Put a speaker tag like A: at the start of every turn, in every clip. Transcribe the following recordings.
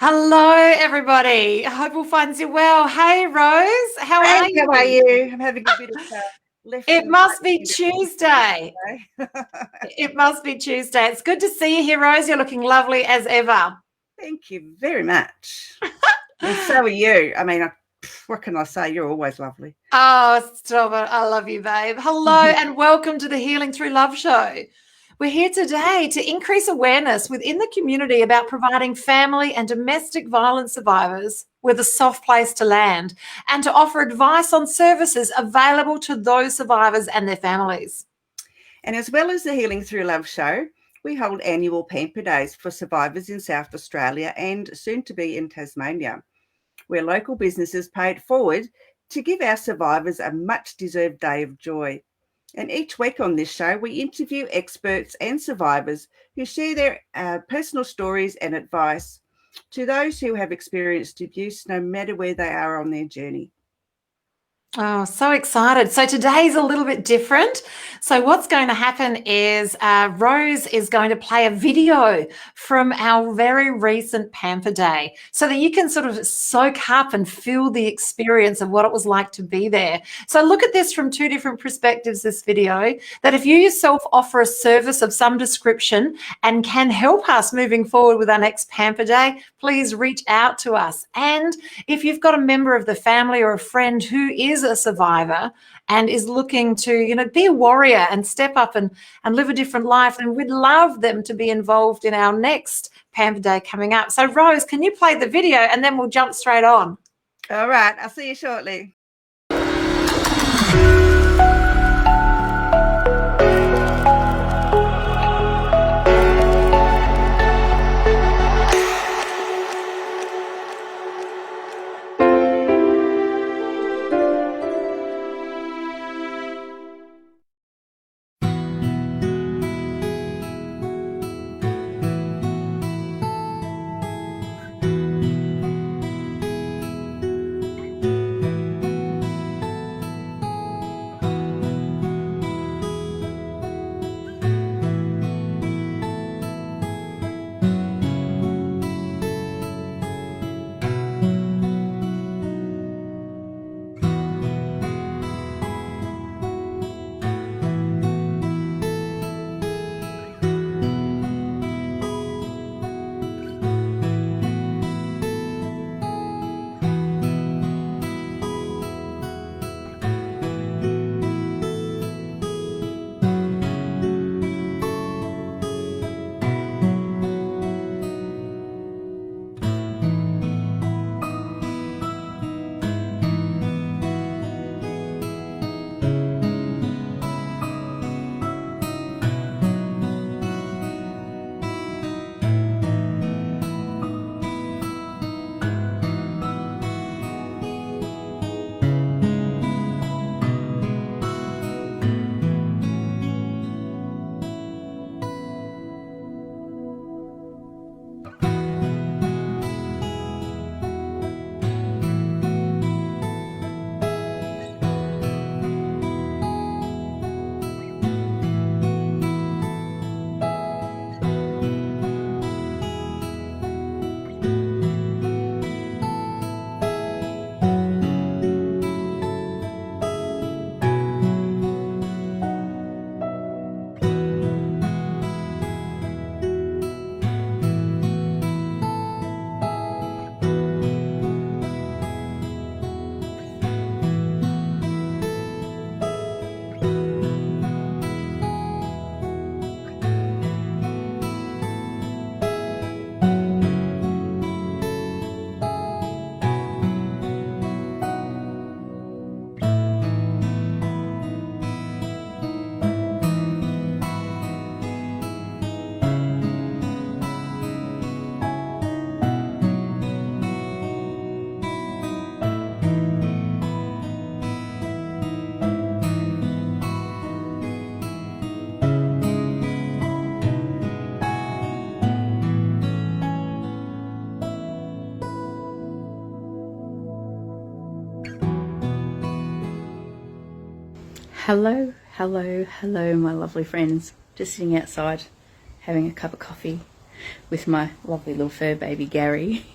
A: Hello, everybody. I hope all finds you well. Hey, Rose, how
B: Hey,
A: are you?
B: how are you? I'm having a bit of left
A: It
B: and
A: must be
B: right
A: Tuesday.
B: today.
A: It must be Tuesday. It's good to see you here, Rose. You're looking lovely as ever.
B: Thank you very much. And so are you. I mean, what can I say? You're always lovely.
A: Oh, stop it. I love you, babe. Hello, and welcome to the Healing Through Love show. We're here today to increase awareness within the community about providing family and domestic violence survivors with a soft place to land and to offer advice on services available to those survivors and their families.
B: And as well as the Healing Through Love show, we hold annual Pamper Days for survivors in South Australia and soon to be in Tasmania, where local businesses pay it forward to give our survivors a much deserved day of joy. And each week on this show, we interview experts and survivors who share their personal stories and advice to those who have experienced abuse, no matter where they are on their journey.
A: Oh, so excited. So today's a little bit different. So what's going to happen is Rose is going to play a video from our very recent Pamper Day so that you can sort of soak up and feel the experience of what it was like to be there. So look at this from two different perspectives, this video, that if you yourself offer a service of some description and can help us moving forward with our next Pamper Day, please reach out to us. And if you've got a member of the family or a friend who is a survivor and is looking to, be a warrior and step up and live a different life, then we'd love them to be involved in our next Pamper Day coming up. So, Rose, can you play the video and then we'll jump straight on?
B: All right, I'll see you shortly.
C: Hello, hello, hello, my lovely friends. Just sitting outside having a cup of coffee with my lovely little fur baby Gary.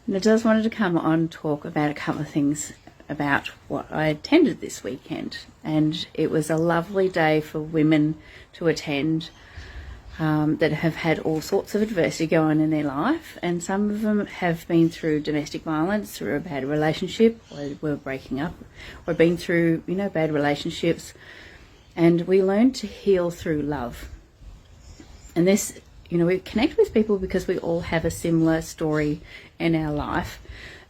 C: And I just wanted to come on and talk about a couple of things about what I attended this weekend. And it was a lovely day for women to attend that have had all sorts of adversity go on in their life. And some of them have been through domestic violence, through a bad relationship, or were breaking up, or been through, bad relationships. And we learn to heal through love. And this, we connect with people because we all have a similar story in our life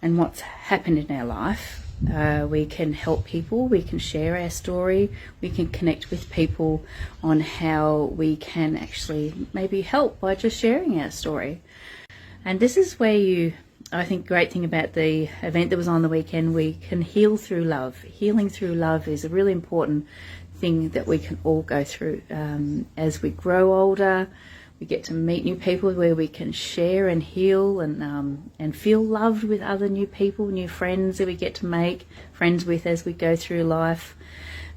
C: and what's happened in our life. We can help people, we can share our story, we can connect with people on how we can actually maybe help by just sharing our story. And this is where I think great thing about the event that was on the weekend, we can heal through love. Healing through love is a really important thing that we can all go through. As we grow older, we get to meet new people where we can share and heal and feel loved with other new people, new friends that we get to make friends with as we go through life.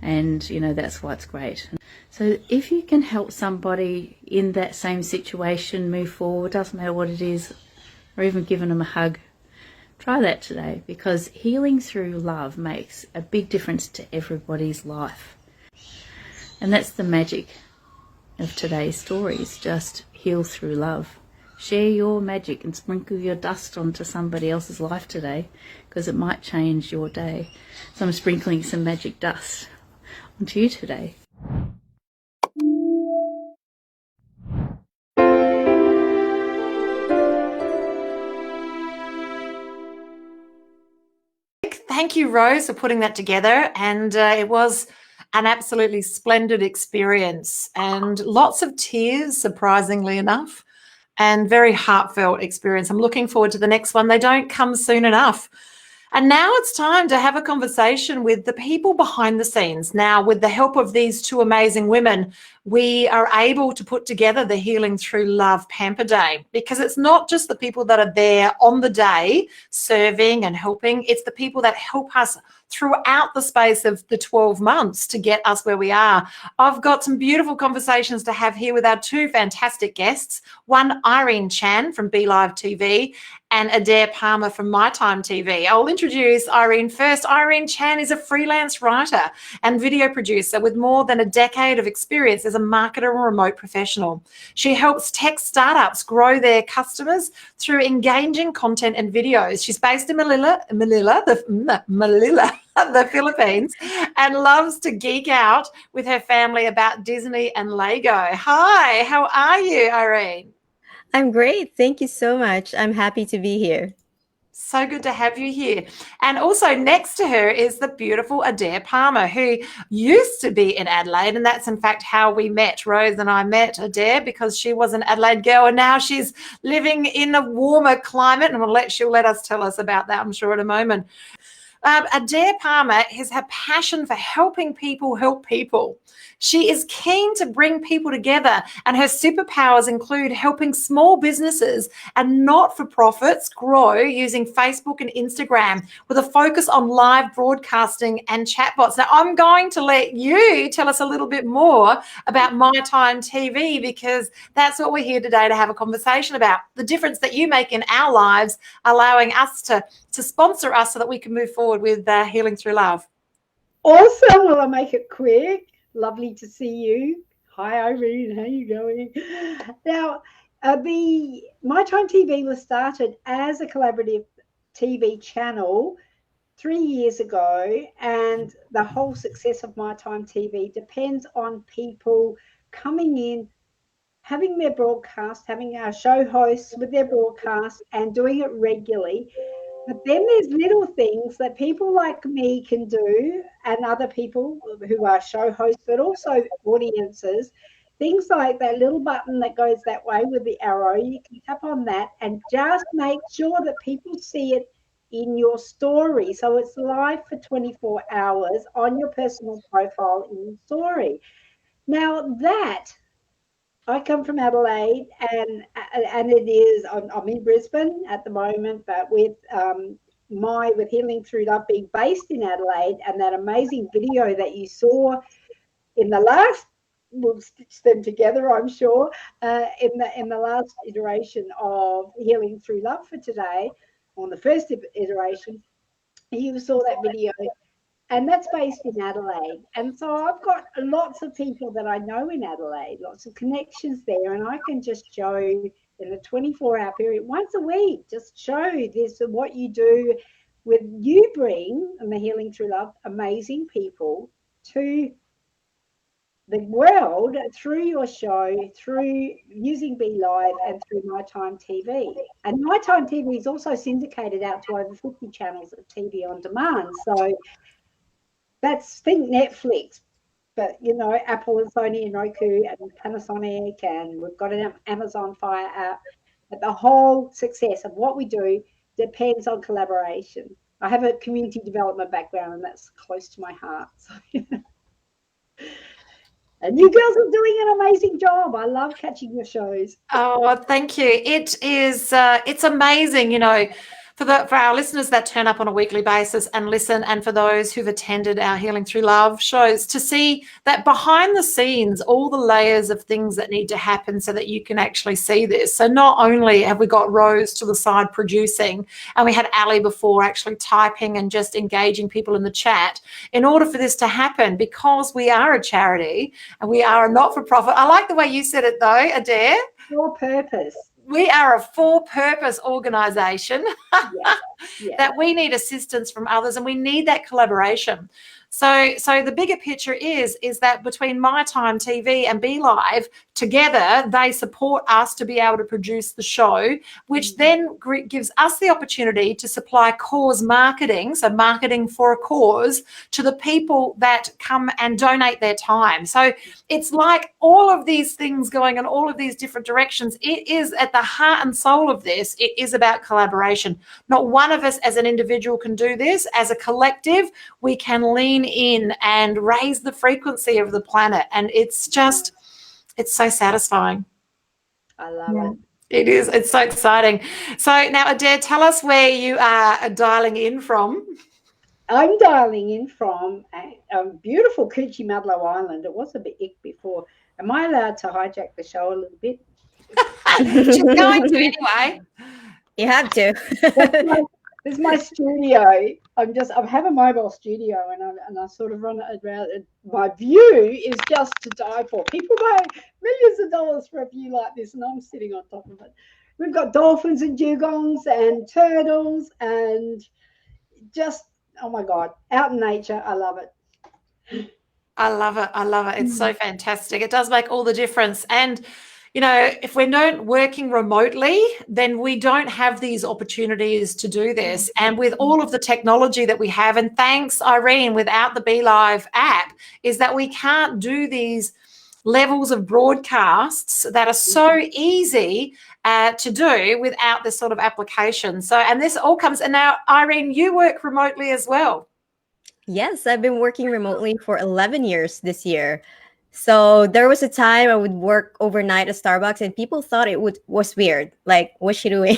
C: And, that's why it's great. So if you can help somebody in that same situation move forward, doesn't matter what it is, or even giving them a hug, try that today, because healing through love makes a big difference to everybody's life. And that's the magic of today's stories. Just heal through love. Share your magic and sprinkle your dust onto somebody else's life today, because it might change your day. So I'm sprinkling some magic dust onto you today.
A: Thank you, Rose, for putting that together. And it was an absolutely splendid experience and lots of tears, surprisingly enough, and very heartfelt experience. I'm looking forward to the next one. They don't come soon enough. And now it's time to have a conversation with the people behind the scenes. Now, with the help of these two amazing women, we are able to put together the Healing Through Love Pamper Day, because it's not just the people that are there on the day serving and helping, it's the people that help us throughout the space of the 12 months to get us where we are. I've got some beautiful conversations to have here with our two fantastic guests, one Irene Chan from b.live TV and Adaire Palmer from Mytimetv.Live. I'll introduce Irene first. Irene Chan is a freelance writer and video producer with more than a decade of experience as a marketer and remote professional. She helps tech startups grow their customers through engaging content and videos. She's based in Manila, the Philippines, and loves to geek out with her family about Disney and Lego. Hi, how are you, Irene?
D: I'm great. Thank you so much. I'm happy to be here.
A: So good to have you here. And also next to her is the beautiful Adaire Palmer, who used to be in Adelaide. And that's, in fact, how we met. Rose and I met Adaire because she was an Adelaide girl, and now she's living in a warmer climate. And she'll let us tell us about that, I'm sure, in a moment. Adaire Palmer is her passion for helping people help people. She is keen to bring people together, and her superpowers include helping small businesses and not-for-profits grow using Facebook and Instagram with a focus on live broadcasting and chatbots. Now, I'm going to let you tell us a little bit more about Mytimetv, because that's what we're here today to have a conversation about, the difference that you make in our lives, allowing us to sponsor us so that we can move forward with Healing Through Love.
E: Awesome. Well, I'll make it quick. Lovely to see you. Hi, Irene. How you going? Now, the Mytimetv was started as a collaborative TV channel 3 years ago, and the whole success of Mytimetv depends on people coming in, having their broadcast, having our show hosts with their broadcast and doing it regularly. But then there's little things that people like me can do, and other people who are show hosts, but also audiences. Things like that little button that goes that way with the arrow, you can tap on that and just make sure that people see it in your story. So it's live for 24 hours on your personal profile in your story. Now that I come from Adelaide, and it is, I'm in Brisbane at the moment, but with Healing Through Love being based in Adelaide, and that amazing video that you saw in the last, we'll stitch them together, I'm sure, in the last iteration of Healing Through Love for today, on the first iteration. You saw that video, and that's based in Adelaide. And so I've got lots of people that I know in Adelaide, lots of connections there, and I can just show in a 24-hour period, once a week, just show this and what you do. With you bring, and the Healing Through Love, amazing people to the world through your show, through using b.live and through Mytimetv. And Mytimetv is also syndicated out to over 50 channels of TV on demand. So that's, think Netflix, but, you know, Apple and Sony and Roku and Panasonic, and we've got an Amazon Fire app. But the whole success of what we do depends on collaboration. I have a community development background, and that's close to my heart. So, and you girls are doing an amazing job. I love catching your shows.
A: Oh, thank you. It is, it's amazing, you know, for our listeners that turn up on a weekly basis and listen, and for those who've attended our Healing Through Love shows, to see that behind the scenes, all the layers of things that need to happen so that you can actually see this. So not only have we got Rose to the side producing, and we had Ali before actually typing and just engaging people in the chat, in order for this to happen, because we are a charity and we are a not-for-profit. I like the way you said it though, Adaire.
E: For purpose.
A: We are a for-purpose organisation
E: Yeah.
A: that we need assistance from others, and we need that collaboration. So the bigger picture is that between Mytimetv and b.live together, they support us to be able to produce the show, which then gives us the opportunity to supply cause marketing, so marketing for a cause, to the people that come and donate their time. So it's like all of these things going in all of these different directions. It is at the heart and soul of this. It is about collaboration. Not one of us as an individual can do this. As a collective, we can lean in and raise the frequency of the planet, and it's just, it's so satisfying.
E: I love it.
A: It is. It's so exciting. So now, Adaire, tell us where you are dialing in from.
E: I'm dialing in from a beautiful Coochie-Madlo Island. It was a bit ick before. Am I allowed to hijack the show a little bit?
A: She's going to anyway.
D: You have to.
E: This is my studio. I have a mobile studio, and I sort of run it around. My view is just to die for. People pay millions of dollars for a view like this, and I'm sitting on top of it. We've got dolphins and dugongs and turtles, and just, oh my God, out in nature. I love it.
A: I love it. I love it. It's so fantastic. It does make all the difference. And you know, if we're not working remotely, then we don't have these opportunities to do this. And with all of the technology that we have, and thanks, Irene, without the b.live app, is that we can't do these levels of broadcasts that are so easy to do without this sort of application. So, and this all comes, and now, Irene, you work remotely as well.
D: Yes, I've been working remotely for 11 years this year. So there was a time I would work overnight at Starbucks, and people thought it was weird. Like, what's she doing?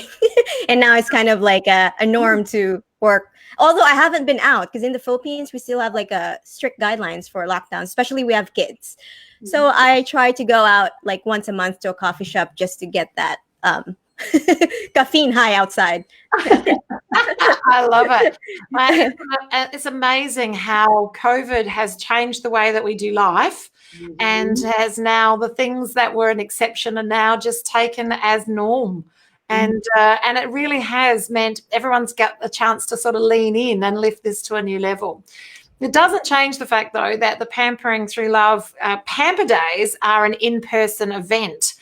D: And now it's kind of like a norm to work. Although I haven't been out, because in the Philippines, we still have like a strict guidelines for lockdown, especially we have kids. So I try to go out like once a month to a coffee shop just to get that caffeine high outside.
A: I love it. It's amazing how COVID has changed the way that we do life. And has now, the things that were an exception are now just taken as norm. And it really has meant everyone's got a chance to sort of lean in and lift this to a new level. It doesn't change the fact, though, that the Pampering Through Love Pamper Days are an in-person event.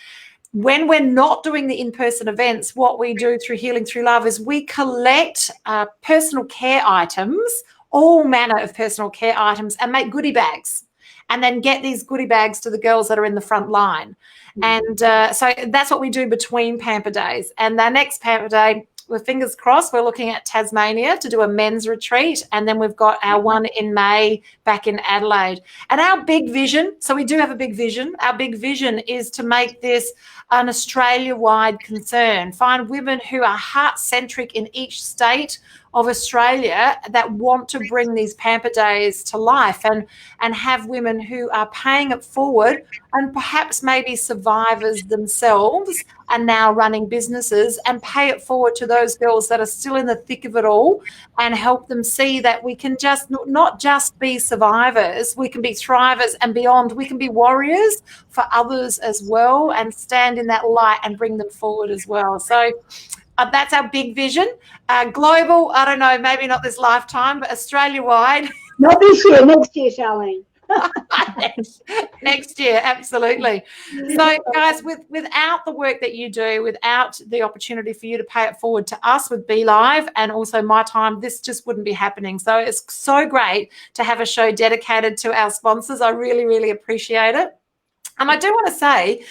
A: When we're not doing the in-person events, what we do through Healing Through Love is we collect personal care items, all manner of personal care items, and make goodie bags, and then get these goodie bags to the girls that are in the front line. And so that's what we do between Pamper Days. And the next Pamper Day, with fingers crossed, we're looking at Tasmania to do a men's retreat. And then we've got our one in May back in Adelaide. And our big vision, so we do have a big vision. Our big vision is to make this an Australia-wide concern. Find women who are heart-centric in each state of Australia that want to bring these pamper days to life and have women who are paying it forward and perhaps maybe survivors themselves and now running businesses, and pay it forward to those girls that are still in the thick of it all, and help them see that we can just not just be survivors, we can be thrivers and beyond. We can be warriors for others as well and stand in that light and bring them forward as well. So that's our big vision. Global, I don't know, maybe not this lifetime, but Australia-wide.
E: Not this year, next year, Charlene.
A: next year, absolutely. So guys, without the work that you do, without the opportunity for you to pay it forward to us with b.live and also My Time, this just wouldn't be happening. So it's so great to have a show dedicated to our sponsors. I really, really appreciate it. I do want to say,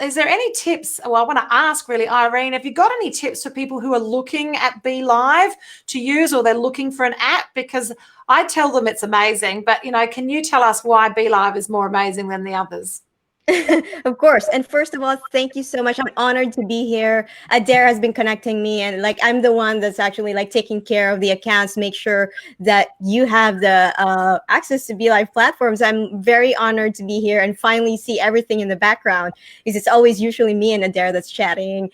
A: is there any tips? Well, I want to ask really, Irene, have you got any tips for people who are looking at b.live to use, or they're looking for an app? Because I tell them it's amazing, but, can you tell us why b.live is more amazing than the others?
D: Of course. And first of all, thank you so much. I'm honored to be here. Adaire has been connecting me, and I'm the one that's actually taking care of the accounts, make sure that you have the access to b.live platforms. I'm very honored to be here and finally see everything in the background, because it's always usually me and Adaire that's chatting.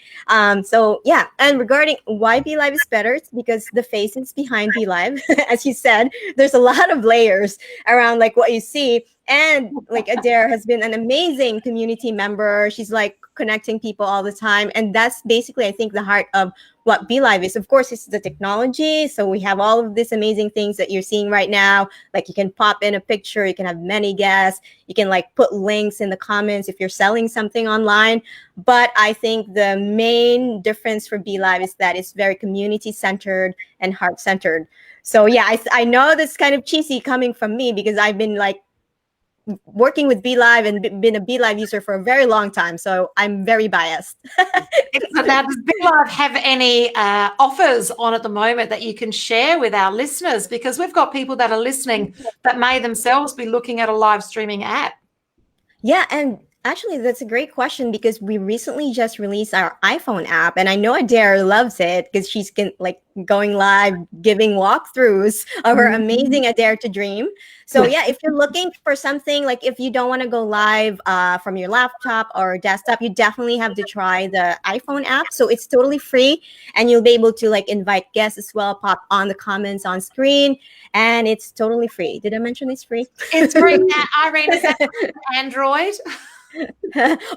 D: So yeah, and regarding why b.live is better, it's because the face is behind b.live. As you said, there's a lot of layers around what you see. And Adaire has been an amazing community member. She's connecting people all the time. And that's basically, I think, the heart of what b.live is. Of course, it's the technology. So we have all of these amazing things that you're seeing right now. You can pop in a picture, you can have many guests, you can put links in the comments if you're selling something online. But I think the main difference for b.live is that it's very community centered and heart centered. So yeah, I know that's kind of cheesy coming from me, because I've been working with b.live and been a b.live user for a very long time, so I'm very biased.
A: Now, does b.live have any offers on at the moment that you can share with our listeners? Because we've got people that are listening that may themselves be looking at a live streaming app.
D: Yeah, and actually, that's a great question, because we recently just released our iPhone app, and I know Adaire loves it because she's going live, giving walkthroughs of her amazing Adaire to Dream. So yeah, if you're looking for something, if you don't want to go live from your laptop or desktop, you definitely have to try the iPhone app. So it's totally free, and you'll be able to invite guests as well, pop on the comments on screen, and it's totally free. Did I mention it's free?
A: It's free. Irene, is that Android?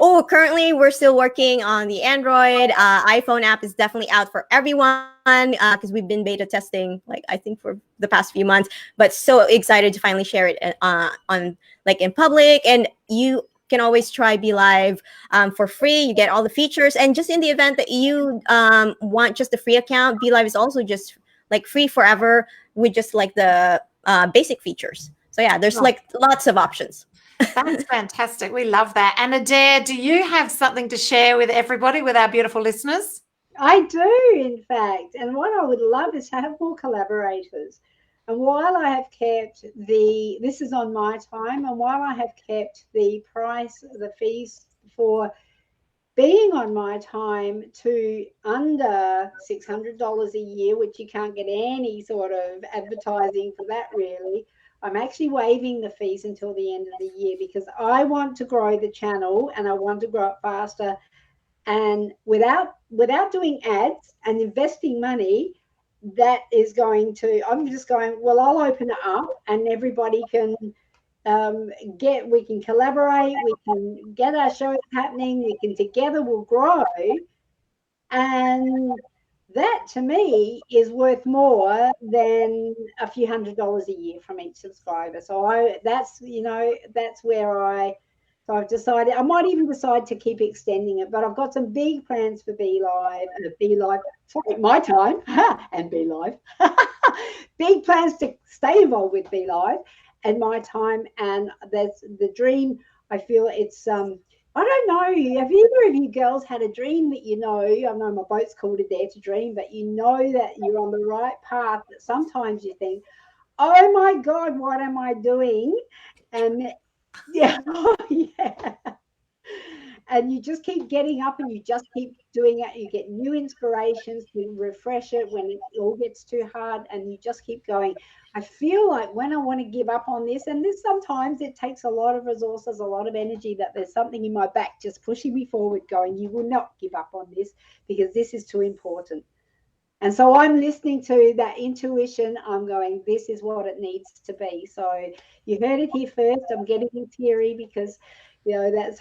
D: Oh, currently we're still working on the Android. iPhone app is definitely out for everyone, because we've been beta testing I think for the past few months, but so excited to finally share it on in public. And you can always try b.live for free. You get all the features, and just in the event that you want just a free account, b.live is also just free forever with just the basic features. So yeah, there's lots of options.
A: That's fantastic. We love that. And Adaire, do you have something to share with everybody, with our beautiful listeners?
E: I do, in fact. And what I would love is to have more collaborators. And while I have kept this is on My Time, and while I have kept the fees for being on My Time to under $600 a year, which you can't get any sort of advertising for that really, I'm actually waiving the fees until the end of the year, because I want to grow the channel and I want to grow it faster. And without doing ads and investing money, that is I'm just going, well, I'll open it up and everybody can we can collaborate, we can get our shows happening, together we'll grow. And that to me is worth more than a few $100s a year from each subscriber. So that's where so I've decided I might even decide to keep extending it, but I've got some big plans for b.live and My Time and b.live. Big plans to stay involved with b.live and My Time, and that's the dream. I feel it's I don't know. Have either of you girls had a dream that I know my boat's called Adaire to Dream, but that you're on the right path, that sometimes you think, oh my God, what am I doing? And yeah, oh, yeah. and you just keep getting up and you just keep doing it. You get new inspirations to refresh it when it all gets too hard, and you just keep going. I feel like when I want to give up on this, and this sometimes it takes a lot of resources, a lot of energy, that there's something in my back just pushing me forward going, you will not give up on this because this is too important. And so I'm listening to that intuition. I'm going, this is what it needs to be. So you heard it here first. I'm getting teary because, that's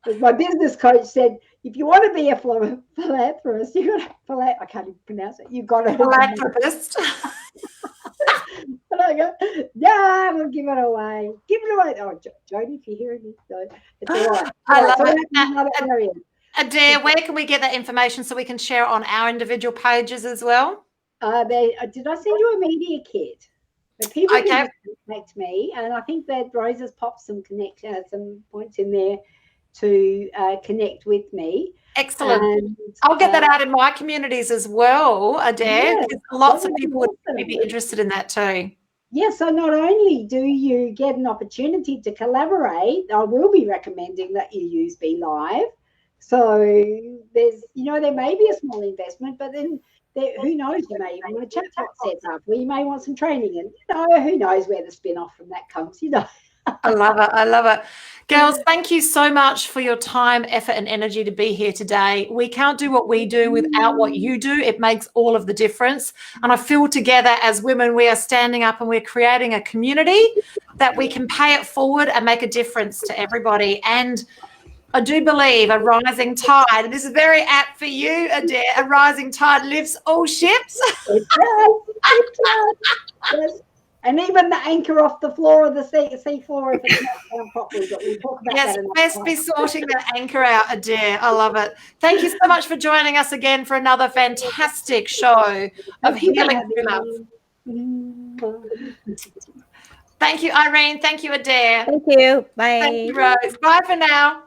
E: as my business coach said, if you want to be a philanthropist, I can't even pronounce it. You've got to
A: Philanthropist.
E: And I go, yeah, we'll give it away. Give it away. Oh, Jodie, if you're hearing me, so it's all right.
A: I love
E: so
A: it.
E: that's another area.
A: Adaire, where can we get that information so we can share it on our individual pages as well?
E: Did I send you a media kit? But people can connect me, and I think that Rose has popped some points in there to connect with me.
A: Excellent. And, I'll get that out in my communities as well, Adaire, because lots of people would be interested in that too.
E: Yeah, so not only do you get an opportunity to collaborate, I will be recommending that you use b.live. So there's, there may be a small investment, but then who knows, you may even want a chatbot set up, or you may want some training, and who knows where the spin-off from that comes,
A: I love it. I love it. Girls, thank you so much for your time, effort, and energy to be here today. We can't do what we do without what you do. It makes all of the difference. And I feel together as women, we are standing up and we're creating a community that we can pay it forward and make a difference to everybody. And I do believe a rising tide, and this is very apt for you, Adaire, a rising tide lifts all ships.
E: It does. It does. And even the anchor off the floor of the sea floor if it's not down properly. But we'll talk about that.
A: Yes, best be sorting that anchor out, Adaire. I love it. Thank you so much for joining us again for another fantastic show of Healing Through Love. Thank you, Irene. Thank you, Adaire.
D: Thank you. Bye.
A: Thank you, Rose. Bye for now.